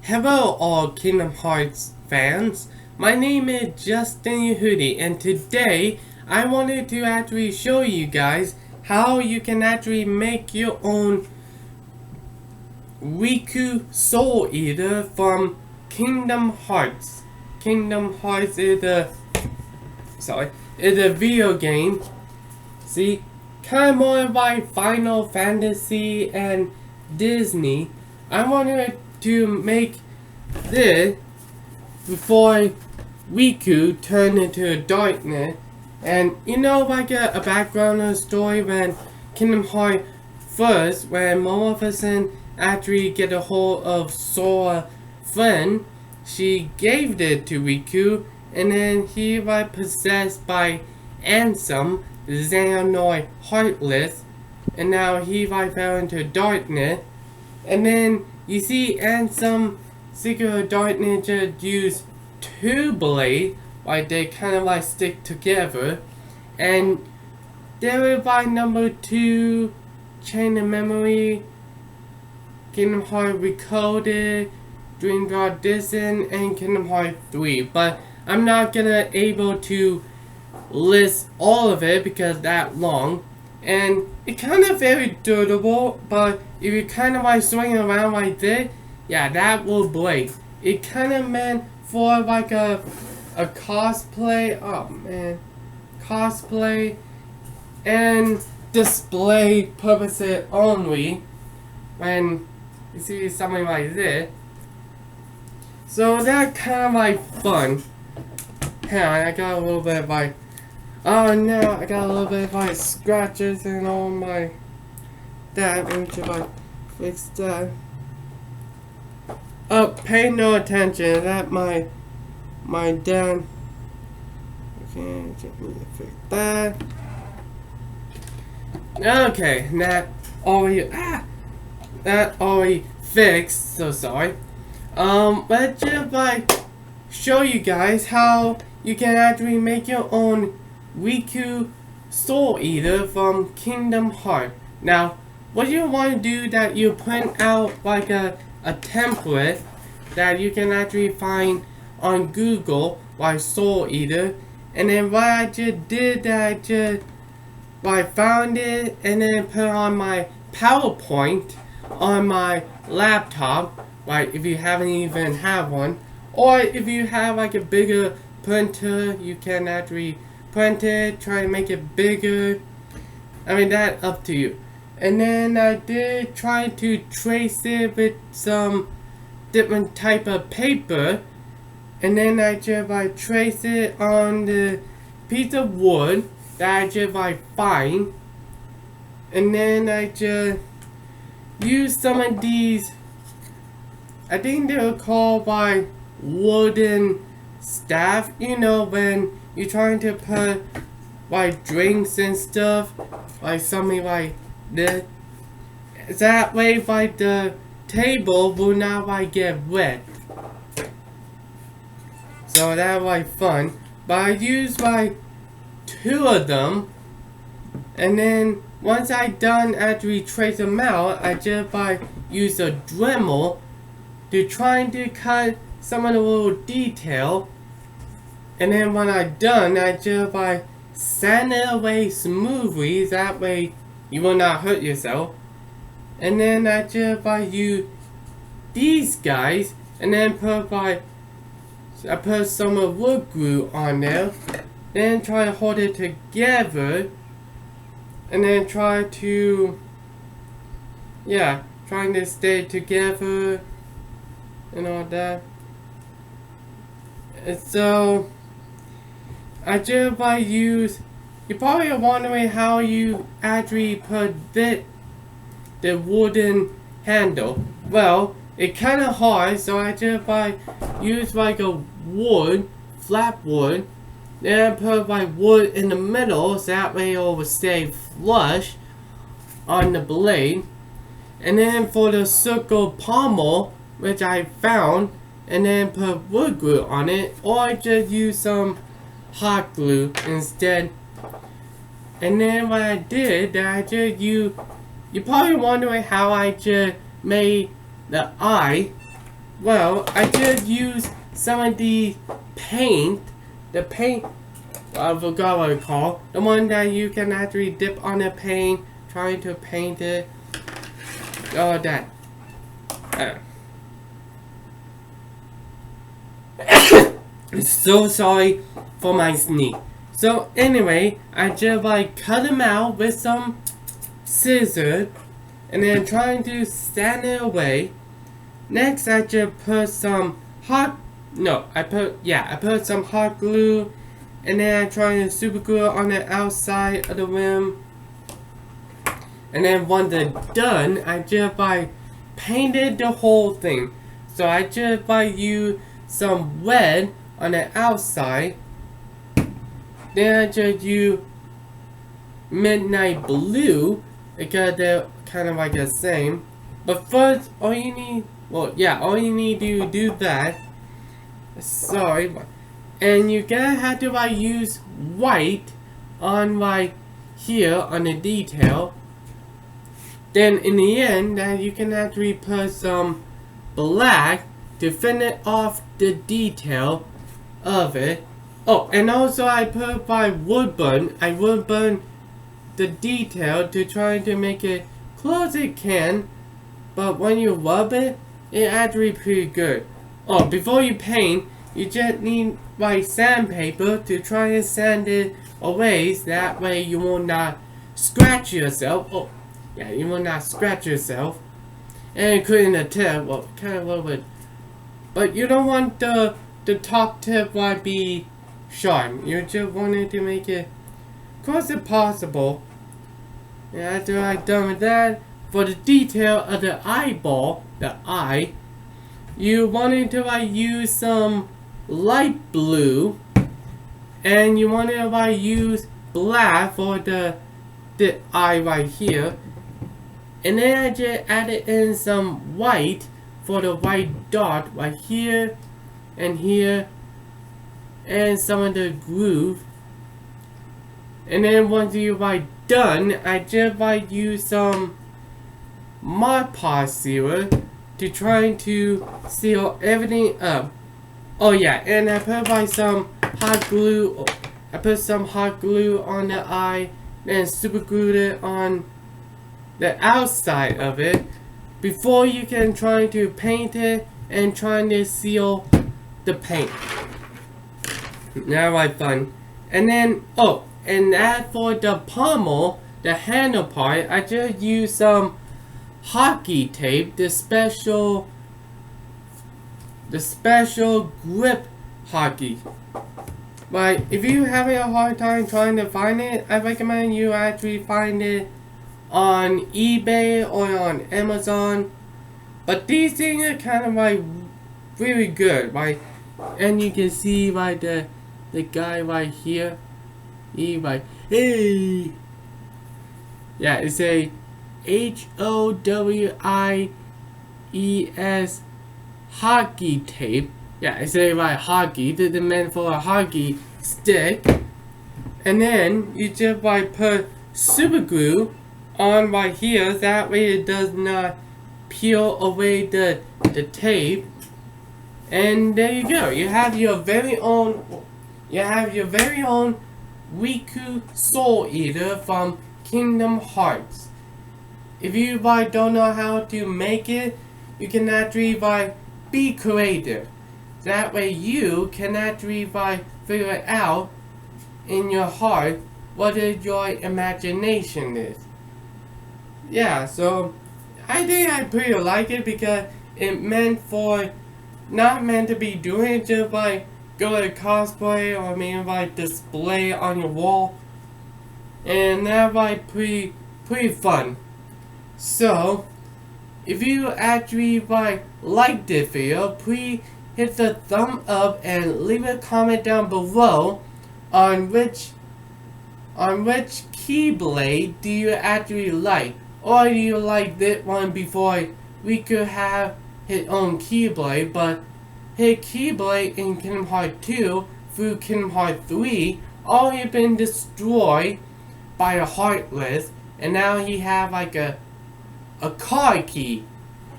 Hello all Kingdom Hearts fans, my name is Justin Yehudi and today I wanted to actually show you guys how you can actually make your own Riku Soul Eater from Kingdom Hearts. Kingdom Hearts is a video game. See, kind of more like Final Fantasy and Disney. I wanted to make this before Riku turned into darkness. And you know, like a background of the story when Kingdom Hearts first, when Maleficent actually get a hold of Sora's friend, she gave it to Riku, and then he was possessed by Ansem, the Xehanort Heartless, and now he fell into darkness. And then you see Ansem Secret of Darkness just use two blades, like they kind of like stick together. And there is like number 2, Chain of Memory, Kingdom Hearts Recoded, Dream God Distant, and Kingdom Hearts 3. But I'm not gonna able to list all of it because that's long. And it's kind of very durable, but if you kind of like swing it around like this, yeah, that will break. It kind of meant for like a cosplay, oh man, cosplay and display purposes only when you see something like this. So that kind of like fun. Hang on, I got a little bit of like, oh no, I got a little bit of like scratches and all my that. Let me just like fix that. Oh, pay no attention. That my dad. Okay, just need to fix that. Okay, that already fixed. So sorry. Let's just like show you guys how you can actually make your own Riku Soul Eater from Kingdom Hearts. Now, what you want to do that you print out like a template that you can actually find on Google like Soul Eater, and then what I just did that I just like found it and then put it on my PowerPoint on my laptop, like if you haven't even have one, or if you have like a bigger printer you can actually print it, try to make it bigger. I mean, that's up to you. And then I did try to trace it with some different type of paper, and then I just like trace it on the piece of wood that I just like find, and then I just use some of these, I think they were called by wooden staff, you know, when you're trying to put like drinks and stuff, like something like this. That way like the table will not like get wet. So that's like fun. But I used like 2 of them, and then once I done actually trace them out, I just like use a Dremel to try to cut some of the little detail. And then when I done, I just like sand it away smoothly, that way you will not hurt yourself. And then I just like use these guys, and then put like, I put some of wood glue on there, then try to hold it together, and then try to, yeah, trying to stay together and all that. And so I just like use, you're probably wondering how you actually put the wooden handle. Well, it's kind of hard, so I just like use like a wood, flat wood, then I put like wood in the middle so that way it will stay flush on the blade. And then for the circle pommel, which I found, and then put wood glue on it, or I just use some hot glue instead. And then what I did, that I just you're probably wondering how I just made the eye well, I did use some of the paint. The paint, I forgot what it's called. The one that you can actually dip on the paint, trying to paint it. All that. So sorry for my sneeze. So anyway, I just like cut them out with some scissors, and then trying to stand it away. Next, I just put some I put some hot glue, and then I'm trying to super glue it on the outside of the rim. And then once it's done, I just like painted the whole thing. So I just like use some red on the outside. Then I just use midnight blue because they're kind of like the same. But first, all you need to do that. Sorry, and you're gonna have to like use white on like here on the detail. Then in the end, that you can actually put some black to finish off the detail of it. Oh, and also I put by wood burn. I would burn the detail to try to make it close it can. But when you rub it, it's actually pretty good. Oh, before you paint, you just need like sandpaper to try and sand it away. So that way you will not scratch yourself. Oh, yeah, you will not scratch yourself. And including the tip, well, kind of a little bit. But you don't want the top tip to be sharp. You just wanted to make it close as possible. And after I'm done with that, for the detail of the eyeball, the eye, you wanted to like use some light blue, and you wanted to like use black for the eye right here. And then I just added in some white for the white dot right here and here, and some of the groove. And then once you like done, I just like use some Mod Podge sealer to try to seal everything up. Oh yeah, and I put like some hot glue. I put some hot glue on the eye, then super glued it on the outside of it before you can try to paint it and trying to seal the paint. Now I fun. And then and that for the pommel, the handle part, I just use some hockey tape, the special grip hockey. But if you're having a hard time trying to find it, I recommend you actually find it on eBay or on Amazon. But these things are kind of like really good, like, and you can see like the guy right here, he like, hey, yeah, it's a HOWIES hockey tape. Yeah, it's a like hockey. This is meant for a hockey stick. And then you just like put super glue on right here. That way it does not peel away the tape. And there you go. You have your very own. You have your very own Riku Soul Eater from Kingdom Hearts. If you like don't know how to make it, you can actually like be creative. That way you can actually like figure it out in your heart what your imagination is. Yeah, so I think I pretty like it because it not meant to be doing it, just like go to cosplay or maybe like display on your wall. And that like pretty fun. So if you actually like this video, please hit the thumb up and leave a comment down below on which keyblade do you actually like, or do you like this one before we could have his own keyblade, but his keyblade in Kingdom Hearts 2 through Kingdom Hearts 3 all had been destroyed by a Heartless, and now he have like a card key.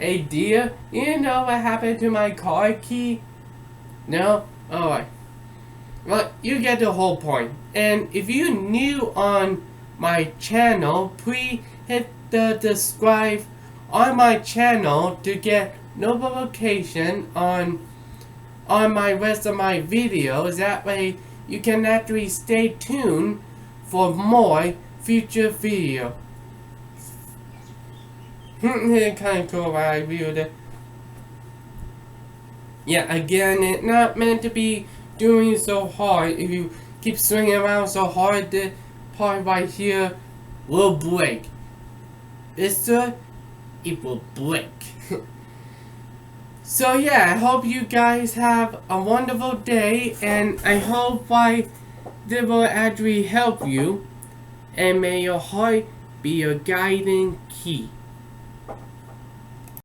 a deer. You know what happened to my car key? No? Alright. Well, you get the whole point. And if you're new on my channel, please hit the subscribe on my channel to get notification on my rest of my videos. That way you can actually stay tuned for more future video. Kind of cool when I viewed it. Yeah, again, it's not meant to be doing so hard. If you keep swinging around so hard, the part right here will break. It will break. So yeah, I hope you guys have a wonderful day, and I hope this will actually help you, and may your heart be your guiding key.